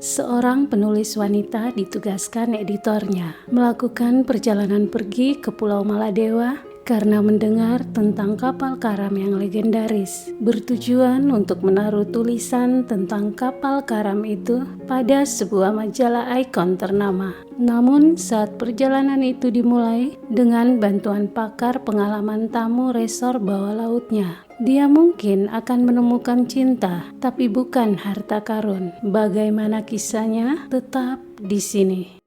Seorang penulis wanita ditugaskan editornya melakukan perjalanan pergi ke Pulau Maladewa karena mendengar tentang kapal karam yang legendaris, bertujuan untuk menaruh tulisan tentang kapal karam itu pada sebuah majalah ikon ternama. Namun saat perjalanan itu dimulai dengan bantuan pakar pengalaman tamu resor bawah lautnya, dia mungkin akan menemukan cinta, tapi bukan harta karun. Bagaimana kisahnya? Tetap di sini.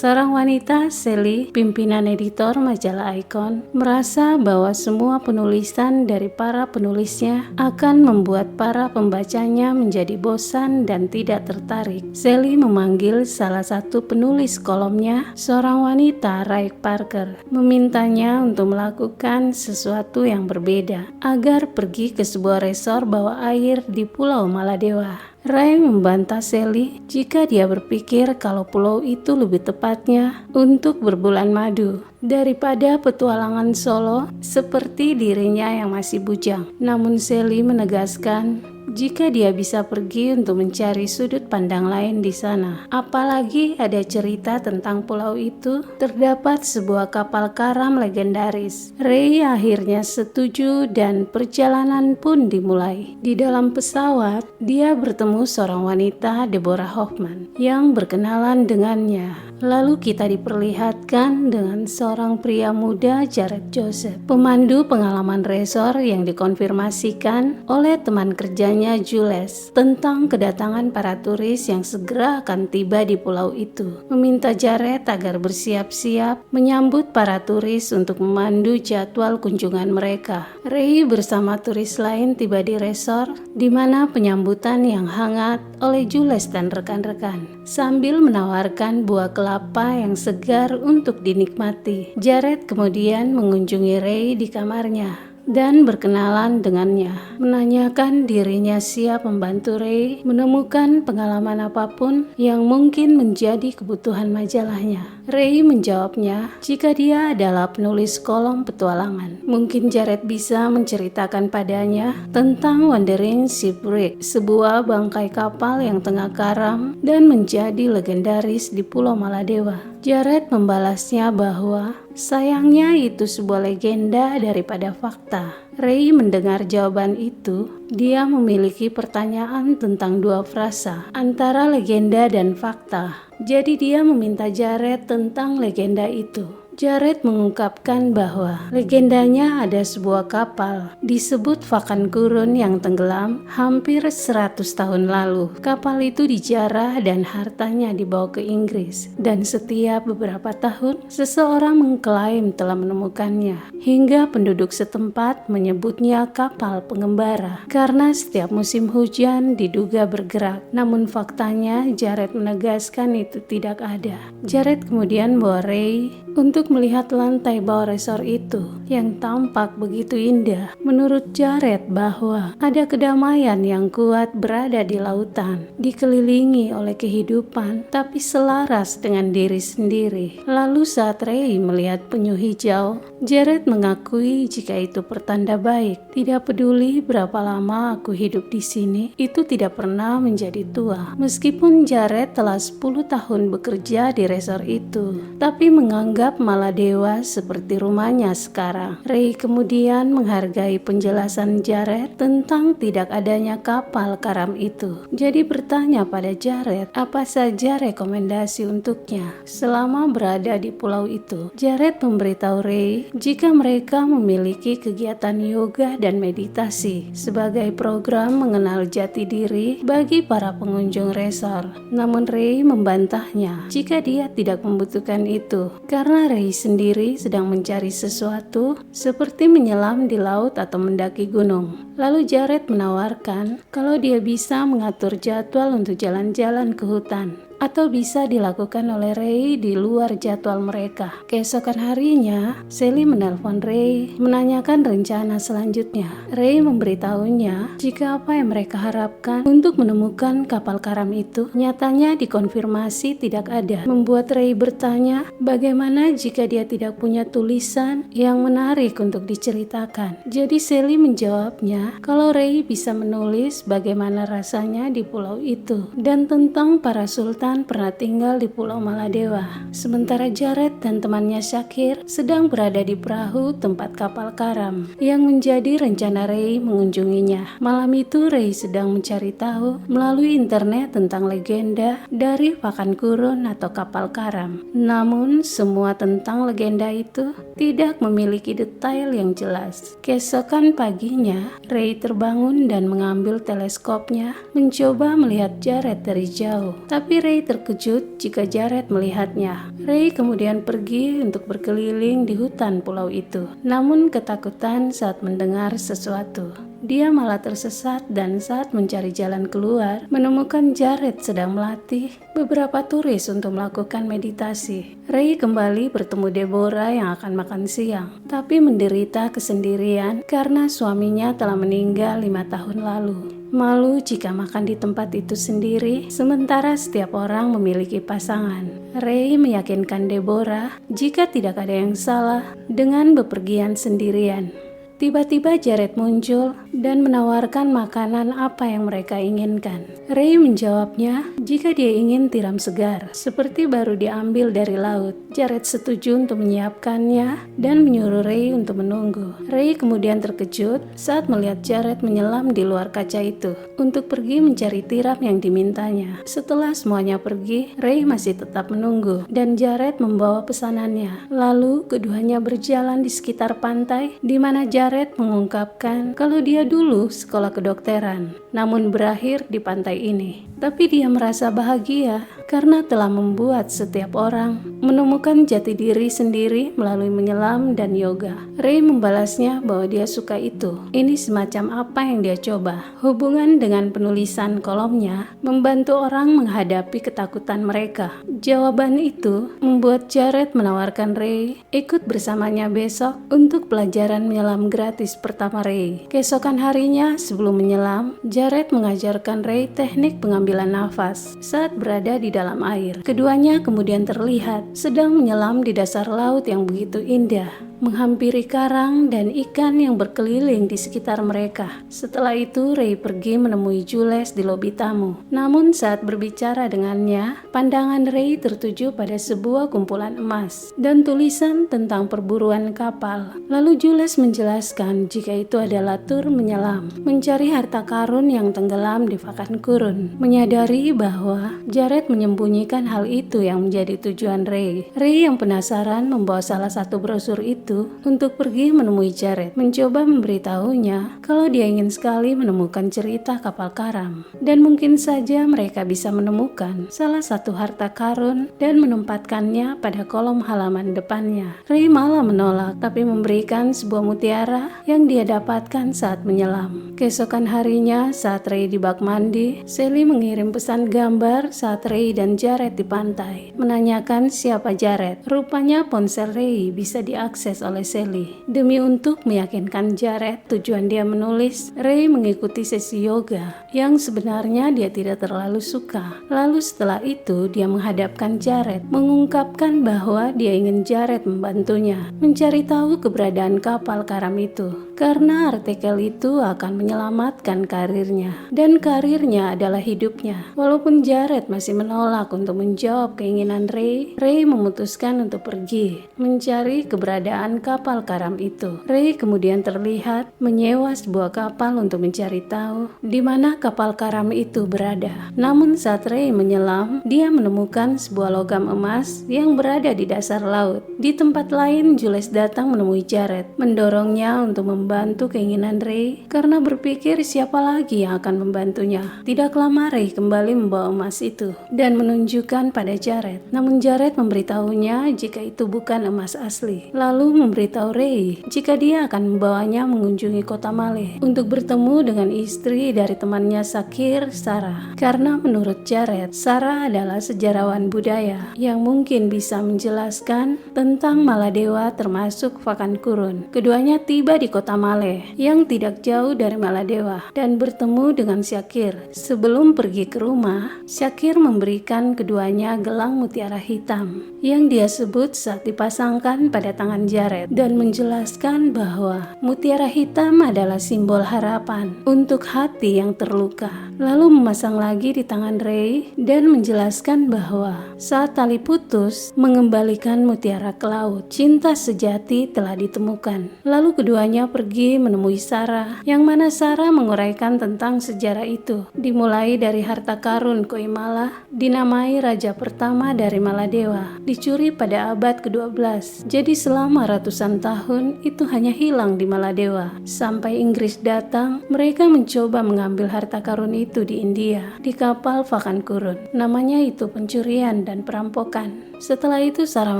Seorang wanita, Sally, pimpinan editor majalah Icon, merasa bahwa semua penulisan dari para penulisnya akan membuat para pembacanya menjadi bosan dan tidak tertarik. Sally memanggil salah satu penulis kolomnya, seorang wanita, Ray Parker, memintanya untuk melakukan sesuatu yang berbeda, agar pergi ke sebuah resor bawah air di Pulau Maladewa. Ray membantah Sally jika dia berpikir kalau pulau itu lebih tepatnya untuk berbulan madu daripada petualangan solo seperti dirinya yang masih bujang. Namun Sally menegaskan jika dia bisa pergi untuk mencari sudut pandang lain di sana. Apalagi ada cerita tentang pulau itu, terdapat sebuah kapal karam legendaris. Ray akhirnya setuju dan perjalanan pun dimulai. Di dalam pesawat, dia bertemu seorang wanita, Deborah Hoffman, yang berkenalan dengannya. Lalu kita diperlihatkan dengan seorang pria muda, Jared Joseph, pemandu pengalaman resor yang dikonfirmasikan oleh teman kerjanya Jules tentang kedatangan para turis yang segera akan tiba di pulau itu, meminta Jared agar bersiap-siap menyambut para turis untuk memandu jadwal kunjungan mereka. Ray bersama turis lain tiba di resor, di mana penyambutan yang hangat oleh Jules dan rekan-rekan, sambil menawarkan buah kelapa yang segar untuk dinikmati. Jared kemudian mengunjungi Ray di kamarnya dan berkenalan dengannya, menanyakan dirinya siap membantu Ray menemukan pengalaman apapun yang mungkin menjadi kebutuhan majalahnya. Ray menjawabnya jika dia adalah penulis kolom petualangan. Mungkin Jared bisa menceritakan padanya tentang Wandering Shipwreck, sebuah bangkai kapal yang tengah karam dan menjadi legendaris di Pulau Maladewa. Jared membalasnya bahwa sayangnya itu sebuah legenda daripada fakta. Ray mendengar jawaban itu, dia memiliki pertanyaan tentang dua frasa antara legenda dan fakta. Jadi dia meminta Jared tentang legenda itu. Jared mengungkapkan bahwa legendanya ada sebuah kapal disebut Vakan Gurun yang tenggelam hampir 100 tahun lalu. Kapal itu dijarah dan hartanya dibawa ke Inggris, dan setiap beberapa tahun seseorang mengklaim telah menemukannya, hingga penduduk setempat menyebutnya kapal pengembara karena setiap musim hujan diduga bergerak. Namun faktanya Jared menegaskan itu tidak ada. Jared kemudian membawa Ray untuk melihat lantai bawah resor itu yang tampak begitu indah. Menurut Jared bahwa ada kedamaian yang kuat berada di lautan, dikelilingi oleh kehidupan tapi selaras dengan diri sendiri. Lalu saat Ray melihat penyu hijau, Jared mengakui jika itu pertanda baik. Tidak peduli berapa lama aku hidup di sini, itu tidak pernah menjadi tua. Meskipun Jared telah 10 tahun bekerja di resor itu, tapi menganggap Maladewa seperti rumahnya sekarang. Ray kemudian menghargai penjelasan Jared tentang tidak adanya kapal karam itu. Jadi bertanya pada Jared apa saja rekomendasi untuknya selama berada di pulau itu. Jared memberitahu Ray jika mereka memiliki kegiatan yoga dan meditasi sebagai program mengenal jati diri bagi para pengunjung resor. Namun Ray membantahnya jika dia tidak membutuhkan itu, karena Ray sendiri sedang mencari sesuatu seperti menyelam di laut atau mendaki gunung. Lalu Jared menawarkan kalau dia bisa mengatur jadwal untuk jalan-jalan ke hutan atau bisa dilakukan oleh Ray di luar jadwal mereka. Keesokan harinya, Sally menelpon Ray menanyakan rencana selanjutnya. Ray memberitahunya jika apa yang mereka harapkan untuk menemukan kapal karam itu nyatanya dikonfirmasi tidak ada. Membuat Ray bertanya bagaimana jika dia tidak punya tulisan yang menarik untuk diceritakan. Jadi Sally menjawabnya kalau Ray bisa menulis bagaimana rasanya di pulau itu dan tentang para sultan pernah tinggal di Pulau Maladewa. Sementara Jared dan temannya Shakir sedang berada di perahu tempat kapal karam yang menjadi rencana Ray mengunjunginya. Malam itu Ray sedang mencari tahu melalui internet tentang legenda dari pakan kurun atau kapal karam. Namun semua tentang legenda itu tidak memiliki detail yang jelas. Keesokan paginya, Ray terbangun dan mengambil teleskopnya mencoba melihat Jared dari jauh. Tapi Ray terkejut jika Jared melihatnya. Ray kemudian pergi untuk berkeliling di hutan pulau itu. Namun ketakutan saat mendengar sesuatu. Dia malah tersesat dan saat mencari jalan keluar, menemukan Jared sedang melatih beberapa turis untuk melakukan meditasi. Ray kembali bertemu Deborah yang akan makan siang, tapi menderita kesendirian karena suaminya telah meninggal 5 tahun lalu. Malu jika makan di tempat itu sendiri, sementara setiap orang memiliki pasangan. Ray meyakinkan Deborah jika tidak ada yang salah dengan bepergian sendirian. Tiba-tiba Jared muncul dan menawarkan makanan apa yang mereka inginkan. Ray menjawabnya jika dia ingin tiram segar, seperti baru diambil dari laut. Jared setuju untuk menyiapkannya dan menyuruh Ray untuk menunggu. Ray kemudian terkejut saat melihat Jared menyelam di luar kaca itu untuk pergi mencari tiram yang dimintanya. Setelah semuanya pergi, Ray masih tetap menunggu dan Jared membawa pesanannya. Lalu keduanya berjalan di sekitar pantai di mana Jared mengungkapkan kalau dia dulu sekolah kedokteran, namun berakhir di pantai ini. Tapi dia merasa bahagia karena telah membuat setiap orang menemukan jati diri sendiri melalui menyelam dan yoga. Ray membalasnya bahwa dia suka itu. Ini semacam apa yang dia coba. Hubungan dengan penulisan kolomnya membantu orang menghadapi ketakutan mereka. Jawaban itu membuat Jared menawarkan Ray ikut bersamanya besok untuk pelajaran menyelam gratis pertama Ray. Keesokan harinya sebelum menyelam, Jared mengajarkan Ray teknik pengambilan nafas saat berada di dalam air. Keduanya kemudian terlihat sedang menyelam di dasar laut yang begitu indah, menghampiri karang dan ikan yang berkeliling di sekitar mereka. Setelah itu Ray pergi menemui Jules di lobi tamu. Namun saat berbicara dengannya, pandangan Ray tertuju pada sebuah kumpulan emas dan tulisan tentang perburuan kapal. Lalu Jules menjelaskan jika itu adalah tur menyelam, mencari harta karun yang tenggelam di pakan kurun. Menyadari bahwa Jared menyembunyikan hal itu yang menjadi tujuan Ray. Ray yang penasaran membawa salah satu brosur itu untuk pergi menemui Jared, mencoba memberitahunya kalau dia ingin sekali menemukan cerita kapal karam dan mungkin saja mereka bisa menemukan salah satu harta karun dan menempatkannya pada kolom halaman depannya. Ray malah menolak tapi memberikan sebuah mutiara yang dia dapatkan saat menyelam. Keesokan harinya saat Ray di bak mandi, Sally mengirim pesan gambar saat Ray dan Jared di pantai, menanyakan siapa Jared. Rupanya ponsel Ray bisa diakses oleh Sally. Demi untuk meyakinkan Jared tujuan dia menulis, Ray mengikuti sesi yoga yang sebenarnya dia tidak terlalu suka. Lalu setelah itu dia menghadapkan Jared, mengungkapkan bahwa dia ingin Jared membantunya mencari tahu keberadaan kapal karam itu, karena artikel itu akan menyelamatkan karirnya dan karirnya adalah hidupnya. Walaupun Jared masih menolak untuk menjawab keinginan Ray, Ray memutuskan untuk pergi mencari keberadaan kapal karam itu. Ray kemudian terlihat menyewa sebuah kapal untuk mencari tahu di mana kapal karam itu berada. Namun saat Ray menyelam, dia menemukan sebuah logam emas yang berada di dasar laut. Di tempat lain, Jules datang menemui Jared, mendorongnya untuk membantu keinginan Ray karena berpikir siapa lagi yang akan membantunya. Tidak lama Ray kembali membawa emas itu dan menunjukkan pada Jared. Namun Jared memberitahunya jika itu bukan emas asli, lalu lalu memberitahu Ray jika dia akan membawanya mengunjungi kota Maleh untuk bertemu dengan istri dari temannya Shakir, Sarah. Karena menurut Jared, Sarah adalah sejarawan budaya yang mungkin bisa menjelaskan tentang Maladewa termasuk Vakan Kurun. Keduanya tiba di kota Maleh yang tidak jauh dari Maladewa dan bertemu dengan Shakir. Sebelum pergi ke rumah, Shakir memberikan keduanya gelang mutiara hitam yang dia sebut saat dipasangkan pada tangan Jared dan menjelaskan bahwa mutiara hitam adalah simbol harapan untuk hati yang terluka. Lalu memasang lagi di tangan Ray dan menjelaskan bahwa saat tali putus mengembalikan mutiara ke laut, cinta sejati telah ditemukan. Lalu keduanya pergi menemui Sarah, yang mana Sarah menguraikan tentang sejarah itu, dimulai dari harta karun Koimala dinamai raja pertama dari Maladewa, dicuri pada abad ke-12. Jadi selama ratusan tahun itu hanya hilang di Maladewa. Sampai Inggris datang, mereka mencoba mengambil harta karun itu di India, di kapal Vakan Kurun. Namanya itu pencurian dan perampokan. Setelah itu Sarah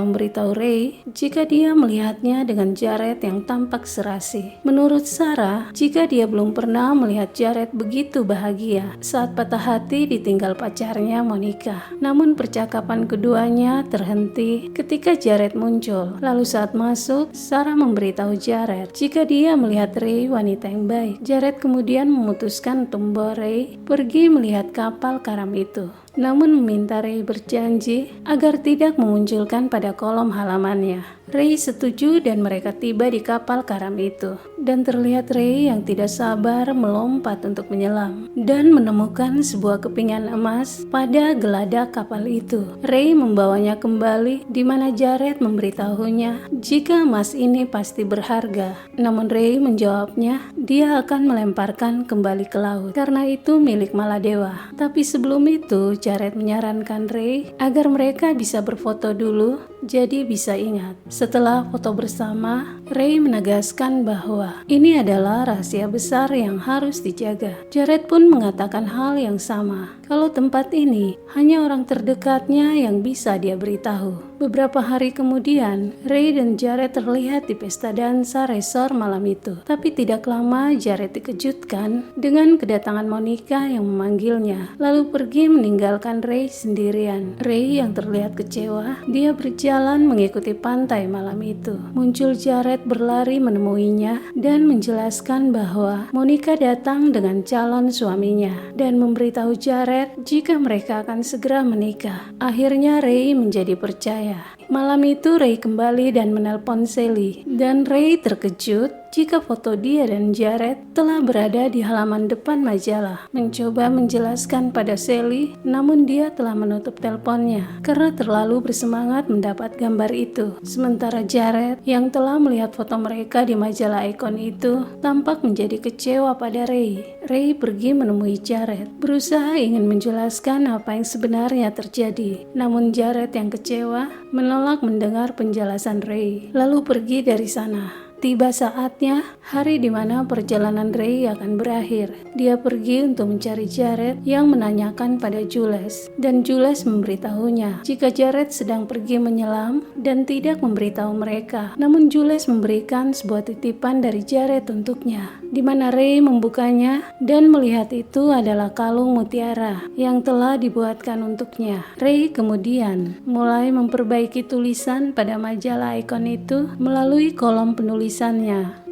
memberitahu Ray jika dia melihatnya dengan Jared yang tampak serasi. Menurut Sarah, jika dia belum pernah melihat Jared begitu bahagia saat patah hati ditinggal pacarnya Monica. Namun percakapan keduanya terhenti ketika Jared muncul. Lalu saat masuk, Sarah memberitahu Jared jika dia melihat Ray wanita yang baik. Jared kemudian memutuskan untuk membawa Ray pergi melihat kapal karam itu, namun meminta Ray berjanji agar tidak memunculkan pada kolom halamannya. Ray setuju dan mereka tiba di kapal karam itu. Dan terlihat Ray yang tidak sabar melompat untuk menyelam dan menemukan sebuah kepingan emas pada geladak kapal itu. Ray membawanya kembali di mana Jared memberitahunya jika emas ini pasti berharga. Namun Ray menjawabnya dia akan melemparkan kembali ke laut karena itu milik Maladewa. Tapi sebelum itu Jared menyarankan Ray agar mereka bisa berfoto dulu jadi bisa ingat. Setelah foto bersama, Ray menegaskan bahwa ini adalah rahasia besar yang harus dijaga. Jared pun mengatakan hal yang sama. Kalau tempat ini hanya orang terdekatnya yang bisa dia beritahu. Beberapa hari kemudian, Ray dan Jared terlihat di pesta dansa resor malam itu. Tapi tidak lama Jared dikejutkan dengan kedatangan Monica yang memanggilnya, lalu pergi meninggalkan Ray sendirian. Ray yang terlihat kecewa, dia berjalan mengikuti pantai malam itu. Muncul Jared berlari menemuinya dan menjelaskan bahwa Monica datang dengan calon suaminya dan memberitahu Jared jika mereka akan segera menikah. Akhirnya Ray menjadi percaya. Malam itu Ray kembali dan menelpon Sally dan Ray terkejut jika foto dia dan Jared telah berada di halaman depan majalah. Mencoba menjelaskan pada Sally, namun dia telah menutup teleponnya karena terlalu bersemangat mendapat gambar itu. Sementara Jared yang telah melihat foto mereka di majalah Icon itu tampak menjadi kecewa pada Ray. Ray pergi menemui Jared, berusaha ingin menjelaskan apa yang sebenarnya terjadi. Namun Jared yang kecewa menolak mendengar penjelasan Ray, lalu pergi dari sana. Tiba saatnya hari di mana perjalanan Ray akan berakhir. Dia pergi untuk mencari Jared yang menanyakan pada Jules, dan Jules memberitahunya jika Jared sedang pergi menyelam dan tidak memberitahu mereka. Namun Jules memberikan sebuah titipan dari Jared untuknya, di mana Ray membukanya dan melihat itu adalah kalung mutiara yang telah dibuatkan untuknya. Ray kemudian mulai memperbaiki tulisan pada majalah Icon itu melalui kolom penulisannya,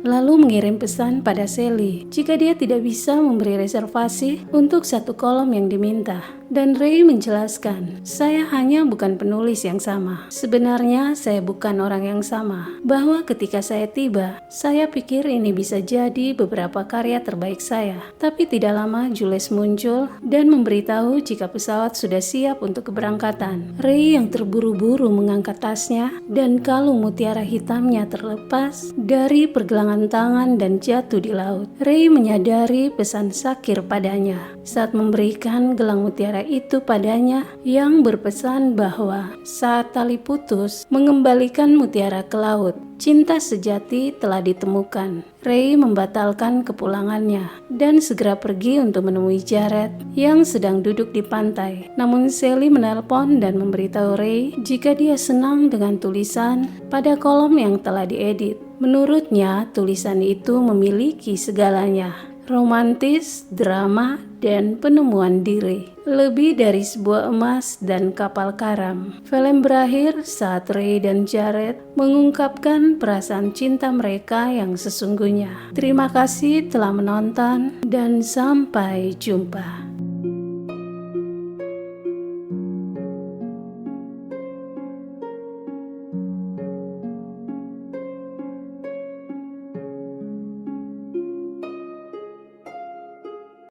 lalu mengirim pesan pada Sally jika dia tidak bisa memberi reservasi untuk satu kolom yang diminta. Dan Ray menjelaskan, saya hanya bukan penulis yang sama. Sebenarnya saya bukan orang yang sama. Bahwa ketika saya tiba, saya pikir ini bisa jadi beberapa karya terbaik saya. Tapi tidak lama Jules muncul dan memberitahu jika pesawat sudah siap untuk keberangkatan. Ray yang terburu-buru mengangkat tasnya dan kalung mutiara hitamnya terlepas dari pergelangan tangan dan jatuh di laut. Ray menyadari pesan Shakir padanya saat memberikan gelang mutiara itu padanya yang berpesan bahwa saat tali putus mengembalikan mutiara ke laut, cinta sejati telah ditemukan. Ray membatalkan kepulangannya dan segera pergi untuk menemui Jared yang sedang duduk di pantai. Namun Sally menelpon dan memberitahu Ray jika dia senang dengan tulisan pada kolom yang telah diedit. Menurutnya, tulisan itu memiliki segalanya: romantis, drama, dan penemuan diri. Lebih dari sebuah emas dan kapal karam. Film berakhir saat Ray dan Jared mengungkapkan perasaan cinta mereka yang sesungguhnya. Terima kasih telah menonton dan sampai jumpa.